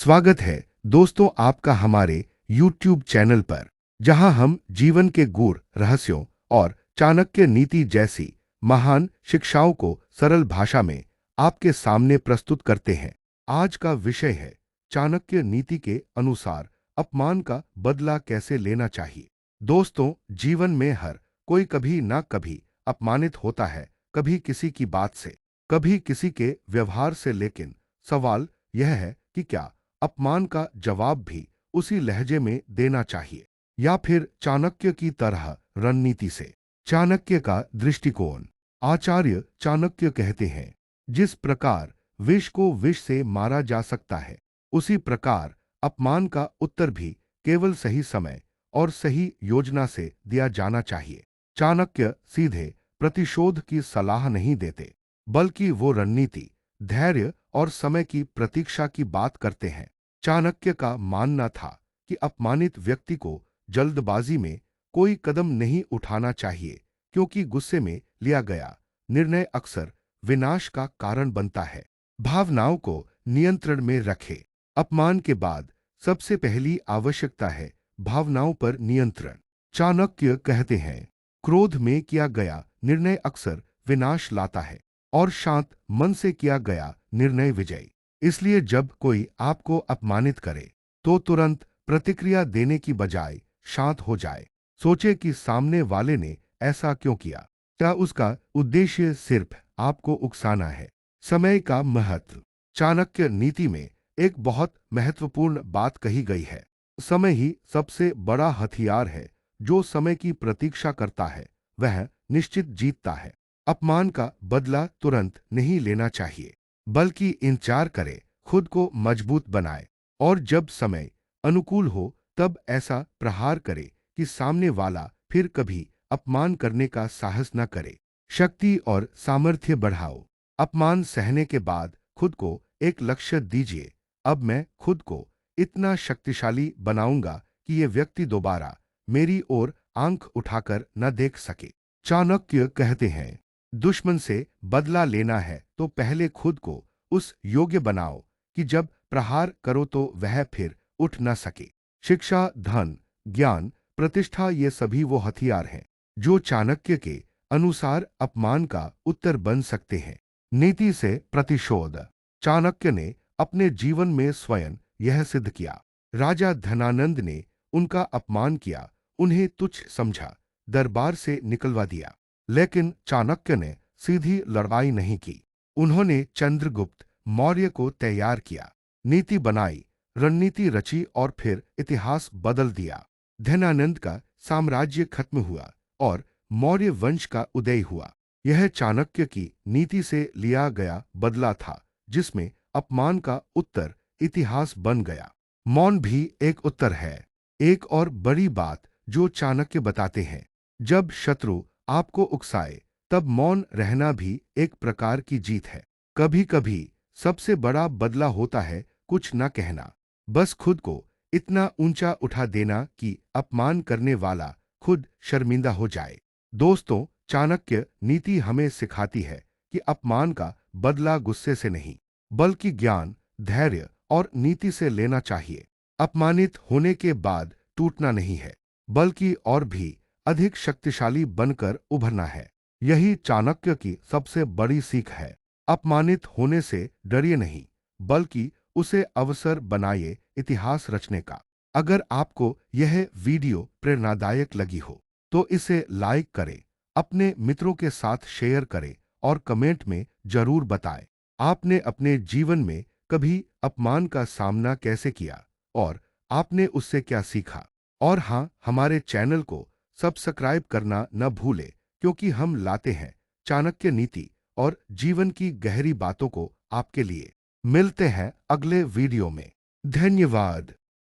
स्वागत है दोस्तों आपका हमारे YouTube चैनल पर, जहां हम जीवन के गूढ़ रहस्यों और चाणक्य नीति जैसी महान शिक्षाओं को सरल भाषा में आपके सामने प्रस्तुत करते हैं। आज का विषय है चाणक्य नीति के अनुसार अपमान का बदला कैसे लेना चाहिए। दोस्तों, जीवन में हर कोई कभी ना कभी अपमानित होता है, कभी किसी की बात से, कभी किसी के व्यवहार से। लेकिन सवाल यह है कि क्या अपमान का जवाब भी उसी लहजे में देना चाहिए, या फिर चाणक्य की तरह रणनीति से। चाणक्य का दृष्टिकोण। आचार्य चाणक्य कहते हैं, जिस प्रकार विष को विष से मारा जा सकता है, उसी प्रकार अपमान का उत्तर भी केवल सही समय और सही योजना से दिया जाना चाहिए। चाणक्य सीधे प्रतिशोध की सलाह नहीं देते, बल्कि वो रणनीति, धैर्य और समय की प्रतीक्षा की बात करते हैं। चाणक्य का मानना था कि अपमानित व्यक्ति को जल्दबाजी में कोई कदम नहीं उठाना चाहिए, क्योंकि गुस्से में लिया गया निर्णय अक्सर विनाश का कारण बनता है। भावनाओं को नियंत्रण में रखें। अपमान के बाद सबसे पहली आवश्यकता है भावनाओं पर नियंत्रण। चाणक्य कहते हैं, क्रोध में किया गया निर्णय अक्सर विनाश लाता है और शांत मन से किया गया निर्णय विजय। इसलिए जब कोई आपको अपमानित करे, तो तुरंत प्रतिक्रिया देने की बजाय शांत हो जाए। सोचे कि सामने वाले ने ऐसा क्यों किया। क्या उसका उद्देश्य सिर्फ आपको उकसाना है। समय का महत्व। चाणक्य नीति में एक बहुत महत्वपूर्ण बात कही गई है। समय ही सबसे बड़ा हथियार है। जो समय की प्रतीक्षा करता है, वह निश्चित जीतता है। अपमान का बदला तुरंत नहीं लेना चाहिए, बल्कि इंतजार करे, खुद को मजबूत बनाए, और जब समय अनुकूल हो तब ऐसा प्रहार करे कि सामने वाला फिर कभी अपमान करने का साहस न करे। शक्ति और सामर्थ्य बढ़ाओ। अपमान सहने के बाद खुद को एक लक्ष्य दीजिए। अब मैं खुद को इतना शक्तिशाली बनाऊंगा कि ये व्यक्ति दोबारा मेरी ओर आंख उठाकर न देख सके। चाणक्य कहते हैं, दुश्मन से बदला लेना है तो पहले खुद को उस योग्य बनाओ कि जब प्रहार करो तो वह फिर उठ न सके। शिक्षा, धन, ज्ञान, प्रतिष्ठा, ये सभी वो हथियार हैं जो चाणक्य के अनुसार अपमान का उत्तर बन सकते हैं। नीति से प्रतिशोध। चाणक्य ने अपने जीवन में स्वयं यह सिद्ध किया। राजा धनानंद ने उनका अपमान किया, उन्हें तुच्छ समझा, दरबार से निकलवा दिया। लेकिन चाणक्य ने सीधी लड़ाई नहीं की। उन्होंने चंद्रगुप्त मौर्य को तैयार किया, नीति बनाई, रणनीति रची और फिर इतिहास बदल दिया। धनानंद का साम्राज्य खत्म हुआ और मौर्य वंश का उदय हुआ। यह चाणक्य की नीति से लिया गया बदला था, जिसमें अपमान का उत्तर इतिहास बन गया। मौन भी एक उत्तर है। एक और बड़ी बात जो चाणक्य बताते हैं, जब शत्रु आपको उकसाए, तब मौन रहना भी एक प्रकार की जीत है। कभी कभी सबसे बड़ा बदला होता है कुछ न कहना, बस खुद को इतना ऊंचा उठा देना कि अपमान करने वाला खुद शर्मिंदा हो जाए। दोस्तों, चाणक्य नीति हमें सिखाती है कि अपमान का बदला गुस्से से नहीं, बल्कि ज्ञान, धैर्य और नीति से लेना चाहिए। अपमानित होने के बाद टूटना नहीं है, बल्कि और भी अधिक शक्तिशाली बनकर उभरना है। यही चाणक्य की सबसे बड़ी सीख है। अपमानित होने से डरिए नहीं, बल्कि उसे अवसर बनाइए इतिहास रचने का। अगर आपको यह वीडियो प्रेरणादायक लगी हो, तो इसे लाइक करें, अपने मित्रों के साथ शेयर करें और कमेंट में जरूर बताएं, आपने अपने जीवन में कभी अपमान का सामना कैसे किया और आपने उससे क्या सीखा। और हाँ, हमारे चैनल को सब्सक्राइब करना न भूलें, क्योंकि हम लाते हैं चाणक्य नीति और जीवन की गहरी बातों को आपके लिए। मिलते हैं अगले वीडियो में। धन्यवाद।